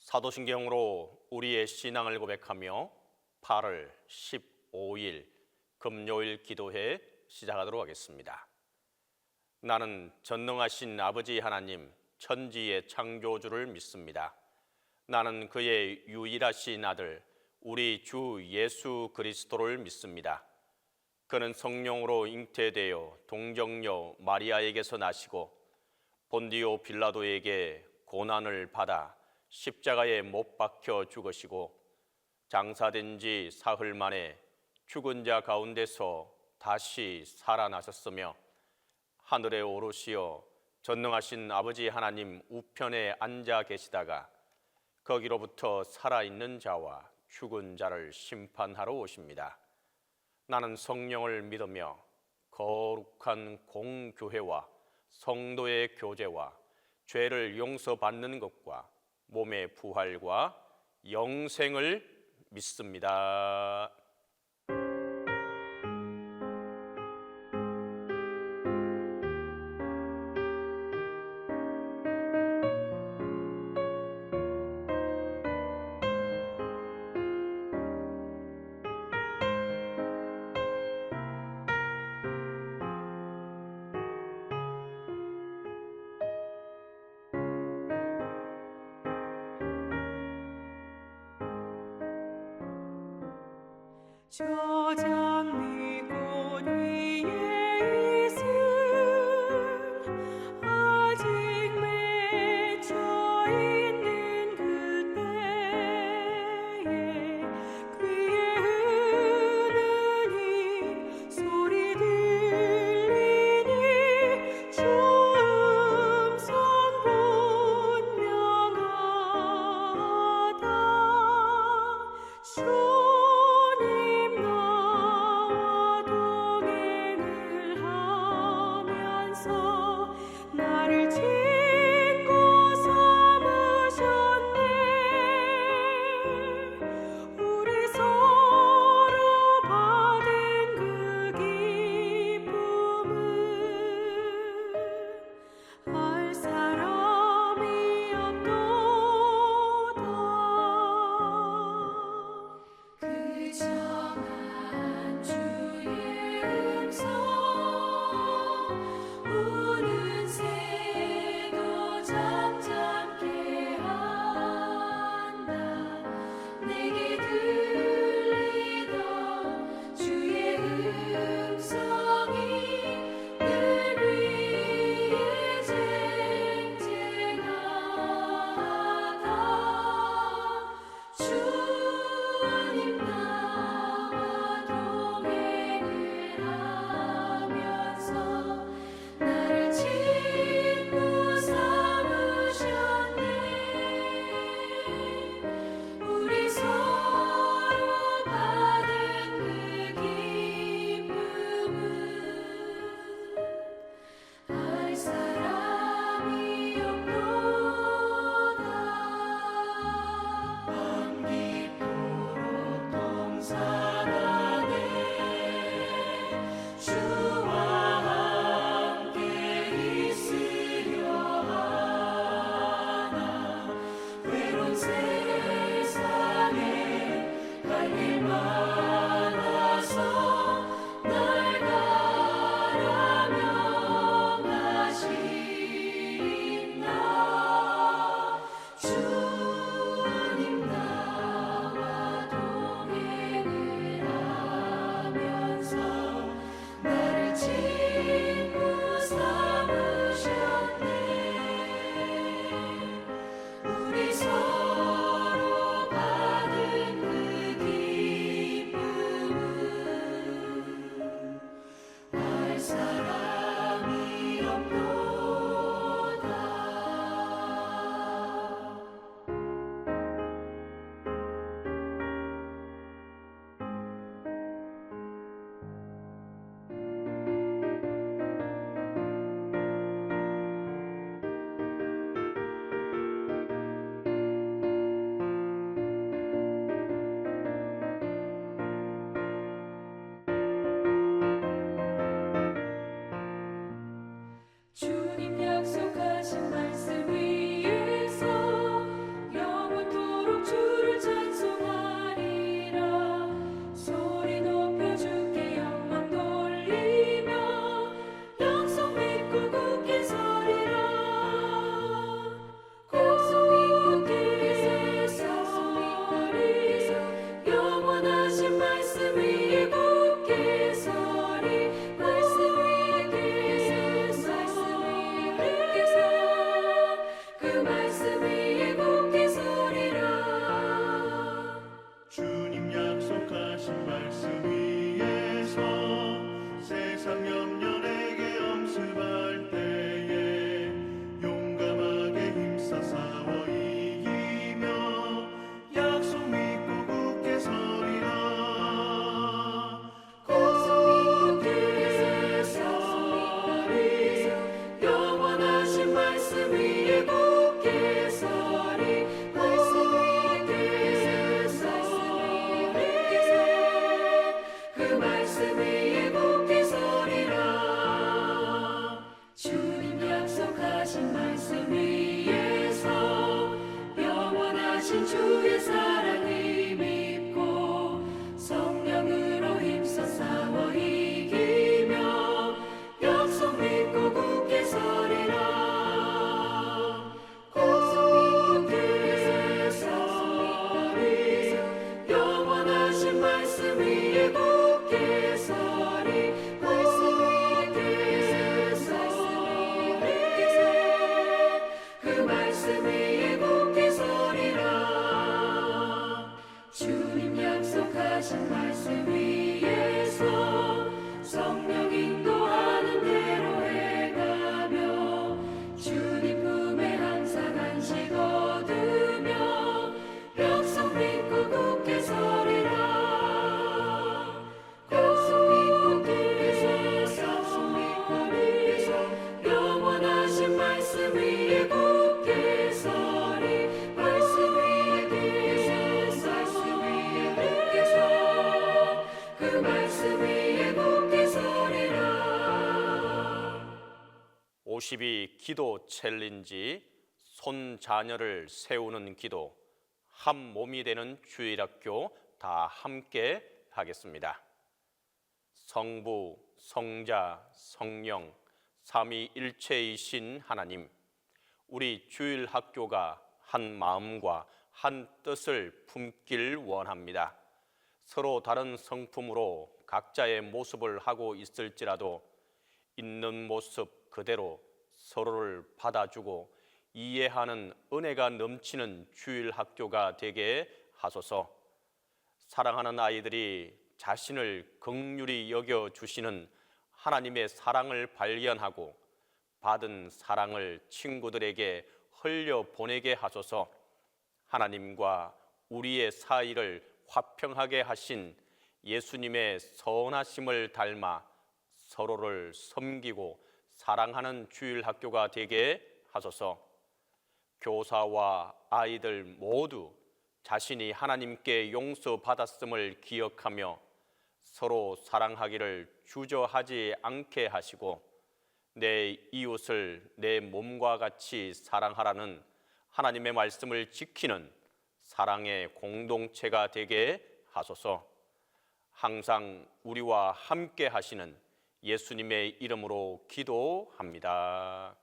사도신경으로 우리의 신앙을 고백하며 8월 15일 금요일 기도회 시작하도록 하겠습니다. 나는 전능하신 아버지 하나님 천지의 창조주를 믿습니다. 나는 그의 유일하신 아들 우리 주 예수 그리스도를 믿습니다. 그는 성령으로 잉태되어 동정녀 마리아에게서 나시고 본디오 빌라도에게 고난을 받아 십자가에 못 박혀 죽으시고 장사된 지 사흘 만에 죽은 자 가운데서 다시 살아나셨으며 하늘에 오르시어 전능하신 아버지 하나님 우편에 앉아 계시다가 거기로부터 살아있는 자와 죽은 자를 심판하러 오십니다. 나는 성령을 믿으며 거룩한 공교회와 성도의 교제와 죄를 용서받는 것과 몸의 부활과 영생을 믿습니다. 저 장미 꽃 위에 있음 아직 맺혀 있는 그때에 귀에 흐르는 소리 들리니 주 음성 분명하다. 주님 나 하신 주의 사랑 힘입고 성령으로 힘써 싸워 이기며 약속 믿고 굳게 서리라. 굳게 서리 영원하신 말씀 위에 굳게 서리. 굳게 서리 그 말씀 위에 굳게 서리라. 주님 약속하신 말씀 위에서 성령 인도하는 대로 해가며 주님 품에 항상 안식 얻으며 약속 믿고 굳게 서리라. 약속 믿고 굳게 서리 영원하신 말씀 위에 굳게 서리. 말씀 위에 굳게 서 그 말씀 위에 굳게 서리라. 52 기도 챌린지 손 자녀를 세우는 기도 한 몸이 되는 주일학교 다 함께 하겠습니다. 성부, 성자, 성령 삼위일체이신 하나님, 우리 주일학교가 한 마음과 한 뜻을 품길 원합니다. 서로 다른 성품으로 각자의 모습을 하고 있을지라도 있는 모습 그대로 서로를 받아주고 이해하는 은혜가 넘치는 주일학교가 되게 하소서. 사랑하는 아이들이 자신을 긍휼히 여겨주시는 하나님의 사랑을 발견하고 받은 사랑을 친구들에게 흘려보내게 하소서. 하나님과 우리의 사이를 화평하게 하신 예수님의 선하심을 닮아 서로를 섬기고 사랑하는 주일학교가 되게 하소서. 교사와 아이들 모두 자신이 하나님께 용서받았음을 기억하며 서로 사랑하기를 주저하지 않게 하시고 내 이웃을 내 몸과 같이 사랑하라는 하나님의 말씀을 지키는 사랑의 공동체가 되게 하소서. 항상 우리와 함께 하시는 예수님의 이름으로 기도합니다.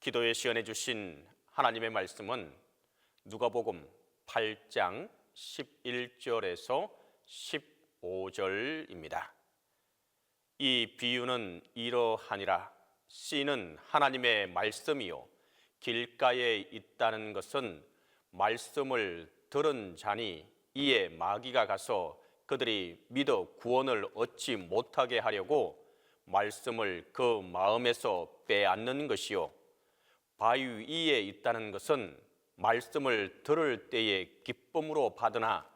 기도에 시연해 주신 하나님의 말씀은 누가복음 8장 11절에서 15절입니다. 이 비유는 이러하니라. 씨는 하나님의 말씀이요 길가에 있다는 것은 말씀을 들은 자니 이에 마귀가 가서 그들이 믿어 구원을 얻지 못하게 하려고 말씀을 그 마음에서 빼앗는 것이요 바위 위에 있다는 것은 말씀을 들을 때에 기쁨으로 받으나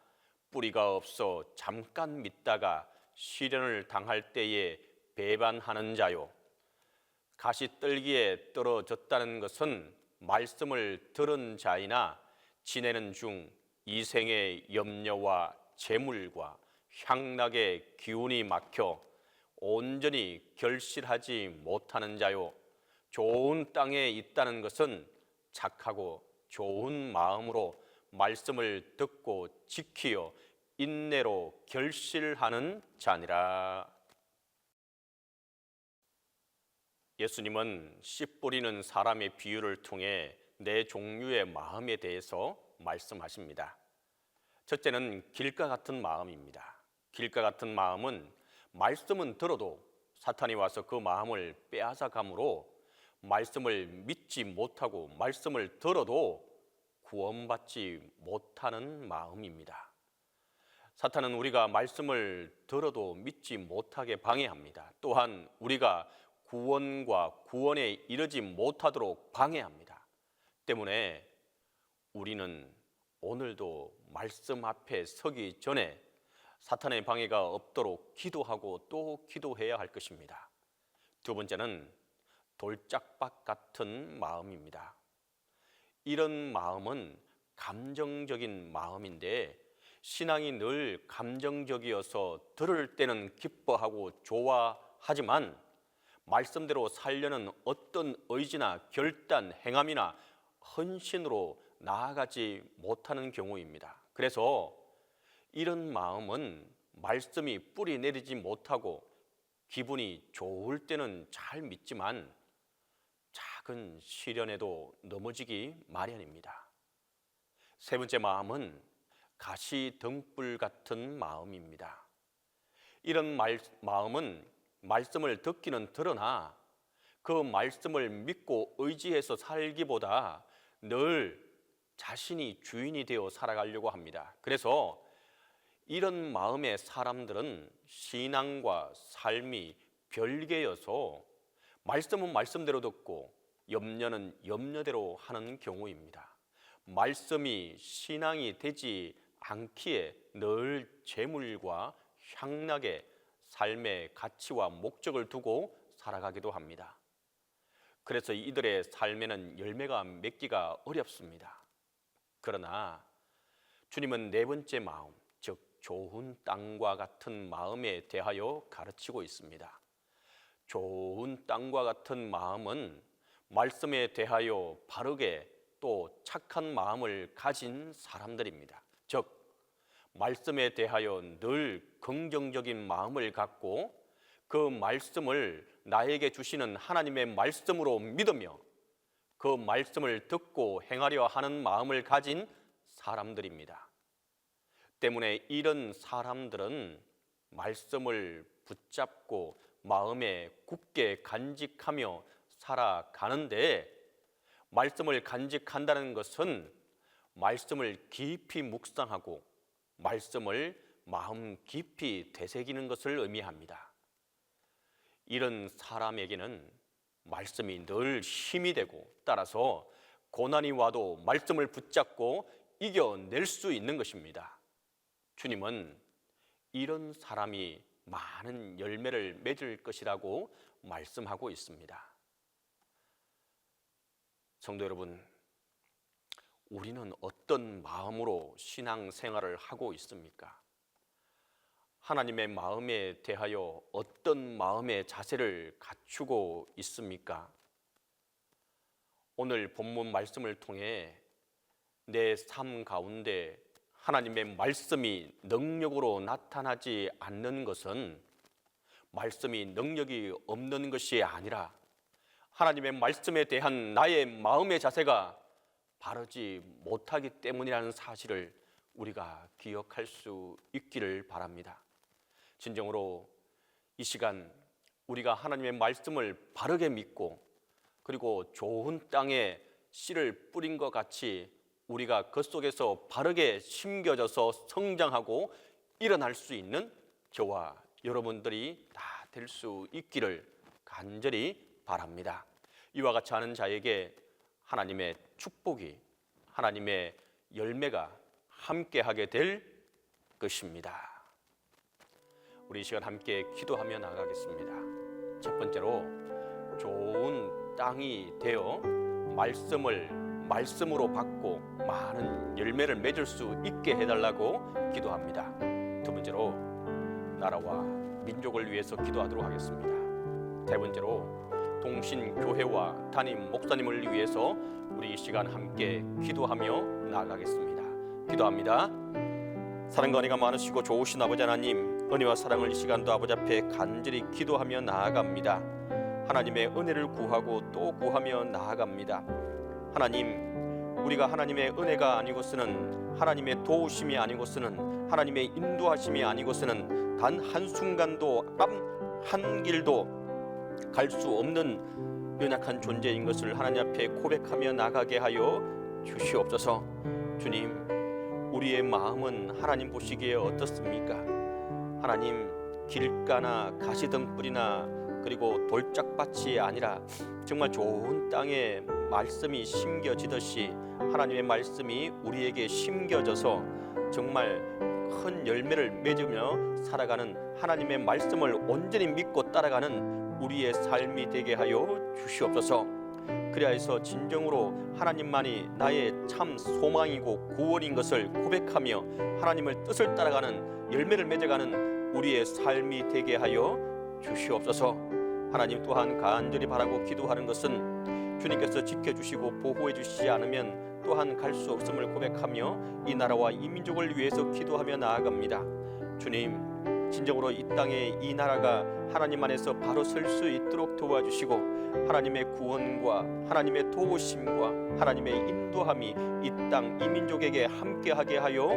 뿌리가 없어 잠깐 믿다가 시련을 당할 때에 배반하는 자요. 가시떨기에 떨어졌다는 것은 말씀을 들은 자이나 지내는 중 이생의 염려와 재물과 향락의 기운이 막혀 온전히 결실하지 못하는 자요. 좋은 땅에 있다는 것은 착하고 좋은 마음으로 말씀을 듣고 지키어 인내로 결실하는 자니라. 예수님은 씨 뿌리는 사람의 비유를 통해 네 종류의 마음에 대해서 말씀하십니다. 첫째는 길가 같은 마음입니다. 길가 같은 마음은 말씀은 들어도 사탄이 와서 그 마음을 빼앗아 가므로 말씀을 믿지 못하고 말씀을 들어도 구원받지 못하는 마음입니다. 사탄은 우리가 말씀을 들어도 믿지 못하게 방해합니다. 또한 우리가 구원과 구원에 이르지 못하도록 방해합니다. 때문에 우리는 오늘도 말씀 앞에 서기 전에 사탄의 방해가 없도록 기도하고 또 기도해야 할 것입니다. 두 번째는 돌짝밭 같은 마음입니다. 이런 마음은 감정적인 마음인데 신앙이 늘 감정적이어서 들을 때는 기뻐하고 좋아하지만 말씀대로 살려는 어떤 의지나 결단, 행함이나 헌신으로 나아가지 못하는 경우입니다. 그래서 이런 마음은 말씀이 뿌리 내리지 못하고 기분이 좋을 때는 잘 믿지만 작은 시련에도 넘어지기 마련입니다. 세 번째 마음은 가시등불 같은 마음입니다. 이런 마음은 말씀을 듣기는 들으나 그 말씀을 믿고 의지해서 살기보다 늘 자신이 주인이 되어 살아가려고 합니다. 그래서 이런 마음의 사람들은 신앙과 삶이 별개여서 말씀은 말씀대로 듣고 염려는 염려대로 하는 경우입니다. 말씀이 신앙이 되지 않기에 늘 재물과 향락에 삶의 가치와 목적을 두고 살아가기도 합니다. 그래서 이들의 삶에는 열매가 맺기가 어렵습니다. 그러나 주님은 네 번째 마음, 즉 좋은 땅과 같은 마음에 대하여 가르치고 있습니다. 좋은 땅과 같은 마음은 말씀에 대하여 바르게 또 착한 마음을 가진 사람들입니다. 즉 말씀에 대하여 늘 긍정적인 마음을 갖고 그 말씀을 나에게 주시는 하나님의 말씀으로 믿으며 그 말씀을 듣고 행하려 하는 마음을 가진 사람들입니다. 때문에 이런 사람들은 말씀을 붙잡고 마음에 굳게 간직하며 살아가는데, 말씀을 간직한다는 것은 말씀을 깊이 묵상하고 말씀을 마음 깊이 되새기는 것을 의미합니다. 이런 사람에게는 말씀이 늘 힘이 되고, 따라서 고난이 와도 말씀을 붙잡고 이겨낼 수 있는 것입니다. 주님은 이런 사람이 많은 열매를 맺을 것이라고 말씀하고 있습니다. 성도 여러분, 우리는 어떤 마음으로 신앙생활을 하고 있습니까? 하나님의 마음에 대하여 어떤 마음의 자세를 갖추고 있습니까? 오늘 본문 말씀을 통해 내 삶 가운데 하나님의 말씀이 능력으로 나타나지 않는 것은 말씀이 능력이 없는 것이 아니라 하나님의 말씀에 대한 나의 마음의 자세가 바르지 못하기 때문이라는 사실을 우리가 기억할 수 있기를 바랍니다. 진정으로 이 시간 우리가 하나님의 말씀을 바르게 믿고 그리고 좋은 땅에 씨를 뿌린 것 같이 우리가 그 속에서 바르게 심겨져서 성장하고 일어날 수 있는 저와 여러분들이 다 될 수 있기를 간절히 바랍니다. 이와 같이 하는 자에게 하나님의 축복이, 하나님의 열매가 함께하게 될 것입니다. 우리 이 시간 함께 기도하며 나가겠습니다. 첫 번째로 좋은 땅이 되어 말씀으로 받고 많은 열매를 맺을 수 있게 해달라고 기도합니다. 두 번째로 나라와 민족을 위해서 기도하도록 하겠습니다. 세 번째로 동신교회와 담임 목사님을 위해서 우리 이 시간 함께 기도하며 나아가겠습니다. 기도합니다. 사랑과 은혜가 많으시고 좋으신 아버지 하나님, 은혜와 사랑을 이 시간도 아버지 앞에 간절히 기도하며 나아갑니다. 하나님의 은혜를 구하고 또 구하며 나아갑니다. 하나님, 우리가 하나님의 은혜가 아니고서는, 하나님의 도우심이 아니고서는, 하나님의 인도하심이 아니고서는 단 한순간도 한 길도 갈 수 없는 연약한 존재인 것을 하나님 앞에 고백하며 나가게 하여 주시옵소서. 주님, 우리의 마음은 하나님 보시기에 어떻습니까? 하나님, 길가나 가시등불이나 그리고 돌짝밭이 아니라 정말 좋은 땅에 말씀이 심겨지듯이 하나님의 말씀이 우리에게 심겨져서 정말 큰 열매를 맺으며 살아가는 하나님의 말씀을 온전히 믿고 따라가는 우리의 삶이 되게 하여 주시옵소서. 그리하여서 진정으로 하나님만이 나의 참 소망이고 구원인 것을 고백하며 하나님을 뜻을 따라가는 열매를 맺어가는 우리의 삶이 되게 하여 주시옵소서. 하나님 또한 간절히 바라고 기도하는 것은 주님께서 지켜주시고 보호해 주시지 않으면 또한 갈 수 없음을 고백하며 이 나라와 이 민족을 위해서 기도하며 나아갑니다. 주님, 진정으로 이 땅에 이 나라가 하나님 안에서 바로 설 수 있도록 도와주시고 하나님의 구원과 하나님의 도우심과 하나님의 인도함이 이 땅, 이 민족에게 함께하게 하여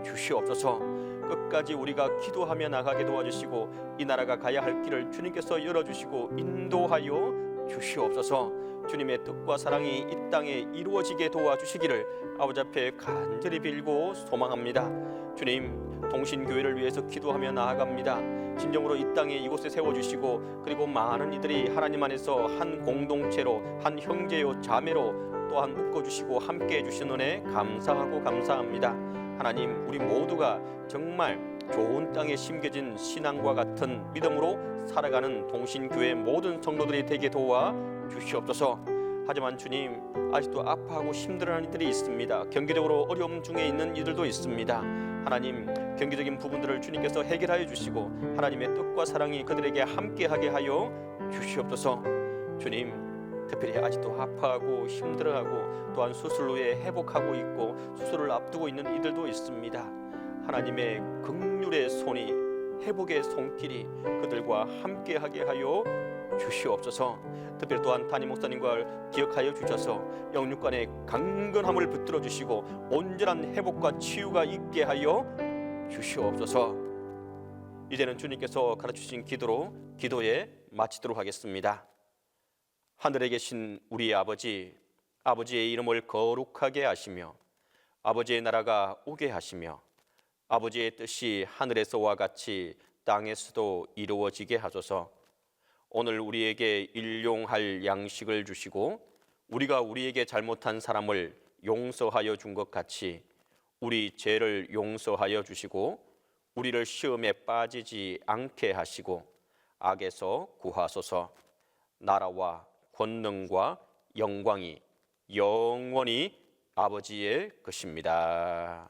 주시옵소서. 끝까지 우리가 기도하며 나가게 도와주시고 이 나라가 가야 할 길을 주님께서 열어주시고 인도하여 주시옵소서. 주님의 뜻과 사랑이 이 땅에 이루어지게 도와주시기를 아버지 앞에 간절히 빌고 소망합니다. 주님, 동신교회를 위해서 기도하며 나아갑니다. 진정으로 이 땅에 이곳에 세워주시고 그리고 많은 이들이 하나님 안에서 한 공동체로 한 형제요 자매로 또한 묶어주시고 함께해 주신 은혜 감사하고 감사합니다. 하나님, 우리 모두가 정말 좋은 땅에 심겨진 신앙과 같은 믿음으로 살아가는 동신교회 모든 성도들이 되게 도와 주시옵소서. 하지만 주님, 아직도 아파하고 힘들어하는 이들이 있습니다. 경제적으로 어려움 중에 있는 이들도 있습니다. 하나님, 경제적인 부분들을 주님께서 해결하여 주시고 하나님의 뜻과 사랑이 그들에게 함께하게 하여 주시옵소서. 주님, 특별히 아직도 아파하고 힘들어하고 또한 수술 후에 회복하고 있고 수술을 앞두고 있는 이들도 있습니다. 하나님의 긍휼의 손이, 회복의 손길이 그들과 함께하게 하여 주시옵소서. 특별히 또한 담임 목사님과 기억하여 주셔서 영육간의 강건함을 붙들어 주시고 온전한 회복과 치유가 있게 하여 주시옵소서. 이제는 주님께서 가르치신 기도로 기도에 마치도록 하겠습니다. 하늘에 계신 우리 아버지, 아버지의 이름을 거룩하게 하시며 아버지의 나라가 오게 하시며 아버지의 뜻이 하늘에서와 같이 땅에서도 이루어지게 하소서. 오늘 우리에게 일용할 양식을 주시고 우리가 우리에게 잘못한 사람을 용서하여 준 것 같이 우리 죄를 용서하여 주시고 우리를 시험에 빠지지 않게 하시고 악에서 구하소서. 나라와 권능과 영광이 영원히 아버지의 것입니다.